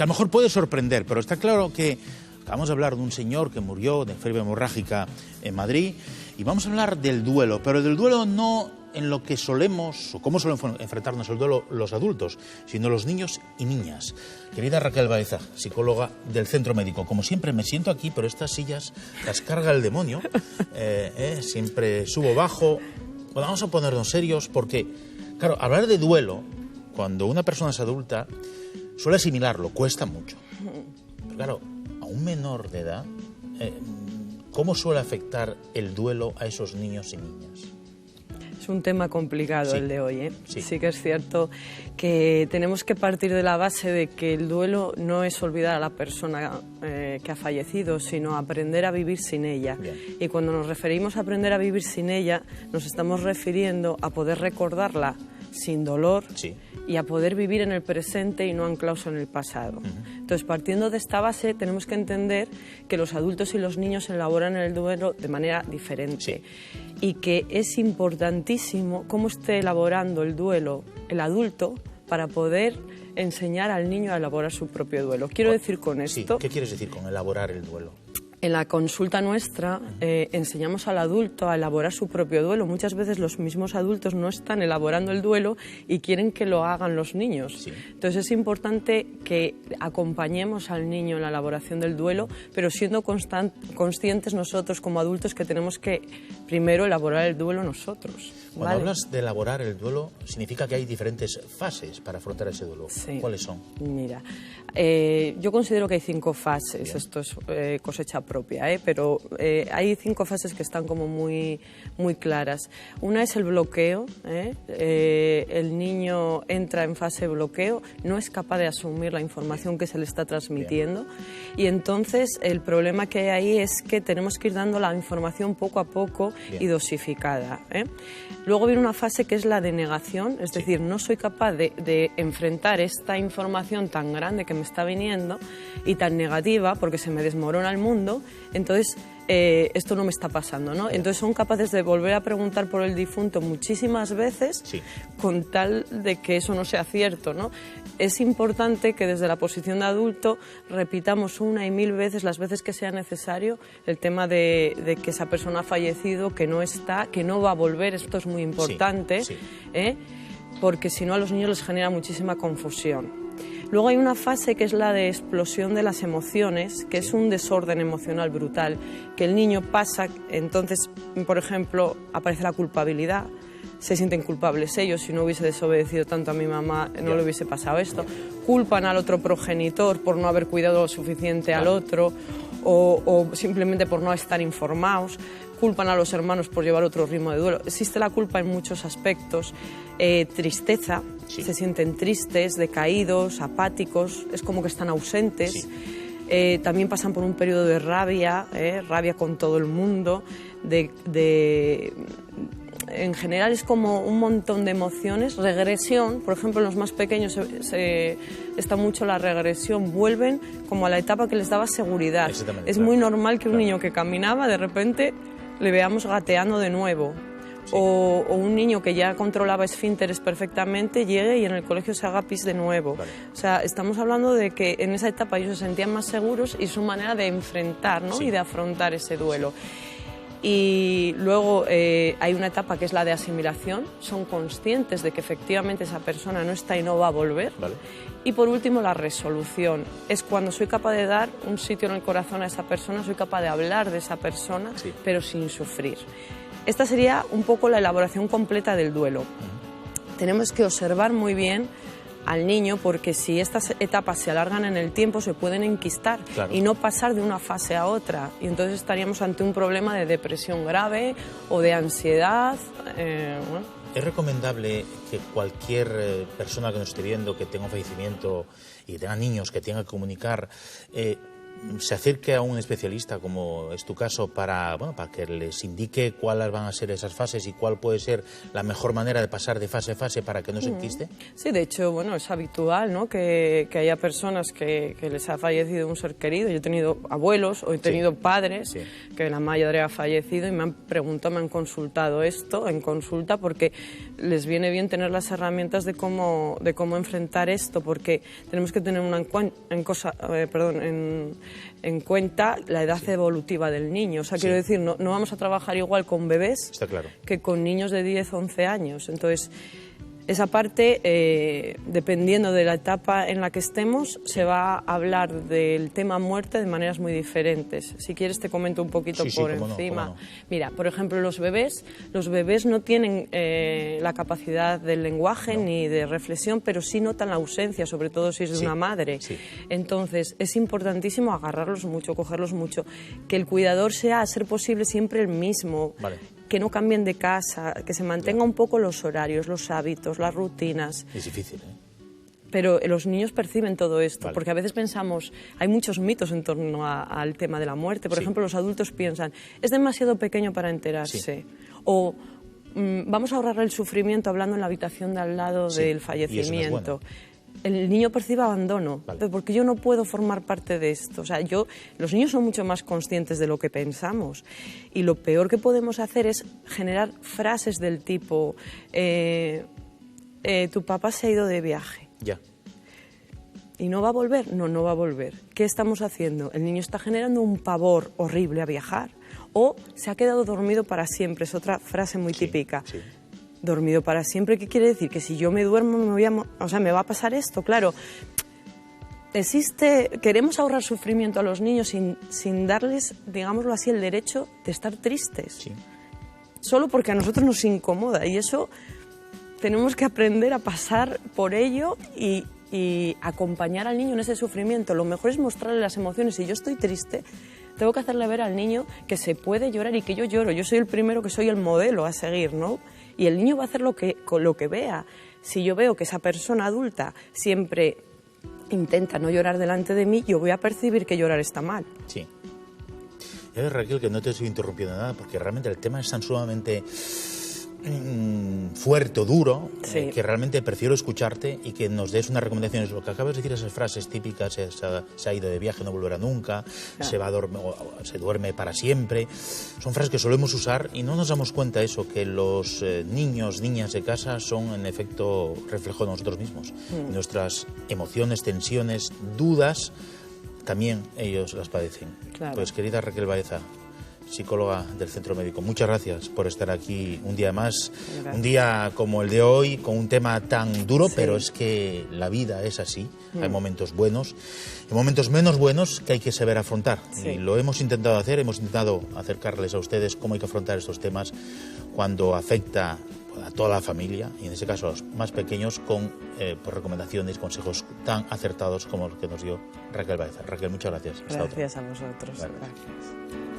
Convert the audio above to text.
a lo mejor puede sorprender, pero está claro que acabamos de hablar de un señor que murió de fiebre hemorrágica en Madrid y vamos a hablar del duelo, pero del duelo no en lo que solemos o cómo solemos enfrentarnos al duelo los adultos, sino los niños y niñas. Querida Raquel Baeza, psicóloga del Centro Médico, como siempre me siento aquí, pero estas sillas las carga el demonio, siempre subo bajo. Bueno, vamos a ponernos serios porque, claro, hablar de duelo cuando una persona es adulta suele asimilarlo, cuesta mucho. Pero claro, a un menor de edad, ¿cómo suele afectar el duelo a esos niños y niñas? Es un tema complicado, sí, el de hoy, ¿eh? Sí. Sí que es cierto que tenemos que partir de la base de que el duelo no es olvidar a la persona que ha fallecido, sino aprender a vivir sin ella. Bien. Y cuando nos referimos a aprender a vivir sin ella, nos estamos refiriendo a poder recordarla sin dolor, Sí, y a poder vivir en el presente y no anclados en el pasado. Entonces, partiendo de esta base, tenemos que entender que los adultos y los niños elaboran el duelo de manera diferente, sí, y que es importantísimo cómo esté elaborando el duelo el adulto para poder enseñar al niño a elaborar su propio duelo. Quiero decir con esto... Sí. ¿Qué quieres decir con elaborar el duelo? En la consulta nuestra enseñamos al adulto a elaborar su propio duelo. Muchas veces los mismos adultos no están elaborando el duelo y quieren que lo hagan los niños. Sí. Entonces es importante que acompañemos al niño en la elaboración del duelo, pero siendo conscientes nosotros como adultos que tenemos que primero elaborar el duelo nosotros. Cuando ¿vale? hablas de elaborar el duelo, significa que hay diferentes fases para afrontar ese duelo. Sí. ¿Cuáles son? Mira, yo considero que hay 5 fases. Bien. Esto es cosecha propia, pero hay 5 fases que están como muy claras. Una es el bloqueo. El niño entra en fase bloqueo, no es capaz de asumir la información que se le está transmitiendo. Bien. Y entonces el problema que hay ahí es que tenemos que ir dando la información poco a poco. Bien. Y dosificada. Luego viene una fase que es la de negación, es decir, no soy capaz de enfrentar esta información tan grande que me está viniendo y tan negativa porque se me desmorona el mundo, entonces esto no me está pasando, ¿no? Entonces son capaces de volver a preguntar por el difunto muchísimas veces, sí, con tal de que eso no sea cierto, ¿no? Es importante que desde la posición de adulto repitamos 1 y 1000 veces, las veces que sea necesario, el tema de que esa persona ha fallecido, que no está, que no va a volver. Esto es muy importante, sí, sí. Porque si no a los niños les genera muchísima confusión. Luego hay una fase que es la de explosión de las emociones, que es un desorden emocional brutal, que el niño pasa, entonces, por ejemplo, aparece la culpabilidad, se sienten culpables ellos, si no hubiese desobedecido tanto a mi mamá no le hubiese pasado esto, culpan al otro progenitor por no haber cuidado lo suficiente al otro, o simplemente por no estar informados, culpan a los hermanos por llevar otro ritmo de duelo. Existe la culpa en muchos aspectos, tristeza, sí, se sienten tristes, decaídos, apáticos, es como que están ausentes. Sí. También pasan por un periodo de rabia, rabia con todo el mundo, en general es como un montón de emociones. Regresión, por ejemplo, en los más pequeños está mucho la regresión, vuelven como a la etapa que les daba seguridad. Es muy normal que un niño que caminaba de repente le veamos gateando de nuevo. Sí. O un niño que ya controlaba esfínteres perfectamente llegue y en el colegio se haga pis de nuevo. Vale. O sea, estamos hablando de que en esa etapa ellos se sentían más seguros y su manera de enfrentar, ¿no? Sí. Y de afrontar ese duelo. Y luego hay una etapa que es la de asimilación, son conscientes de que efectivamente esa persona no está y no va a volver. Vale. Y por último la resolución, es cuando soy capaz de dar un sitio en el corazón a esa persona, soy capaz de hablar de esa persona, sí, pero sin sufrir. Esta sería un poco la elaboración completa del duelo. Tenemos que observar muy bien al niño, porque si estas etapas se alargan en el tiempo se pueden enquistar, claro, y no pasar de una fase a otra, y entonces estaríamos ante un problema de depresión grave o de ansiedad. Bueno. ¿Es recomendable que cualquier persona que nos esté viendo, que tenga un fallecimiento y tenga niños que tenga que comunicar, se acerque a un especialista, como es tu caso, para que les indique cuáles van a ser esas fases y cuál puede ser la mejor manera de pasar de fase a fase para que no se enquiste? Sí, de hecho, bueno, es habitual, ¿no?, que haya personas que les ha fallecido un ser querido. Yo he tenido abuelos o he tenido padres que la madre ha fallecido y me han preguntado, me han consultado esto en consulta, porque les viene bien tener las herramientas de cómo enfrentar esto, porque tenemos que tener en cuenta la edad evolutiva del niño. O sea, quiero decir, no vamos a trabajar igual con bebés que con niños de 10, 11 años. Entonces, esa parte, dependiendo de la etapa en la que estemos, se va a hablar del tema muerte de maneras muy diferentes. Si quieres te comento un poquito por encima. No. Mira, por ejemplo, los bebés no tienen la capacidad del lenguaje ni de reflexión, pero sí notan la ausencia, sobre todo si es de una madre. Entonces, es importantísimo agarrarlos mucho, cogerlos mucho, que el cuidador sea, a ser posible, siempre el mismo. Que no cambien de casa, que se mantenga un poco los horarios, los hábitos, las rutinas. Es difícil, ¿eh? Pero los niños perciben todo esto, porque a veces pensamos, hay muchos mitos en torno al tema de la muerte. Por ejemplo, los adultos piensan, es demasiado pequeño para enterarse. O vamos a ahorrarle el sufrimiento hablando en la habitación de al lado del fallecimiento. El niño percibe abandono, porque yo no puedo formar parte de esto. O sea, los niños son mucho más conscientes de lo que pensamos, y lo peor que podemos hacer es generar frases del tipo, tu papá se ha ido de viaje. ¿Y no va a volver? No va a volver. ¿Qué estamos haciendo? El niño está generando un pavor horrible a viajar. O se ha quedado dormido para siempre, es otra frase muy típica. Dormido para siempre, ¿qué quiere decir? Que si yo me duermo me va a pasar esto. Claro, queremos ahorrar sufrimiento a los niños sin darles, digámoslo así, el derecho de estar tristes. Solo porque a nosotros nos incomoda, y eso tenemos que aprender a pasar por ello y acompañar al niño en ese sufrimiento. Lo mejor es mostrarle las emociones. Si yo estoy triste, tengo que hacerle ver al niño que se puede llorar y que yo lloro. Yo soy el primero, que soy el modelo a seguir, ¿no? Y el niño va a hacer con lo que vea. Si yo veo que esa persona adulta siempre intenta no llorar delante de mí, yo voy a percibir que llorar está mal. Sí. Raquel, que no te estoy interrumpiendo nada, porque realmente el tema es tan sumamente fuerte o duro, que realmente prefiero escucharte y que nos des unas recomendaciones. Lo que acabas de decir, esas frases típicas, se ha ido de viaje, no volverá nunca, se duerme para siempre, son frases que solemos usar y no nos damos cuenta de eso, que los niños, niñas de casa son en efecto reflejo de nosotros mismos. Nuestras emociones, tensiones, dudas, también ellos las padecen. Pues querida Raquel Baeza, psicóloga del Centro Médico, muchas gracias por estar aquí un día más. Un día como el de hoy, con un tema tan duro, pero es que la vida es así. Hay momentos buenos y momentos menos buenos que hay que saber afrontar. Y lo hemos intentado hacer, hemos intentado acercarles a ustedes cómo hay que afrontar estos temas cuando afecta a toda la familia, y en este caso a los más pequeños, con recomendaciones, consejos tan acertados como los que nos dio Raquel Baeza. Raquel, muchas gracias. Gracias a vosotros. Gracias.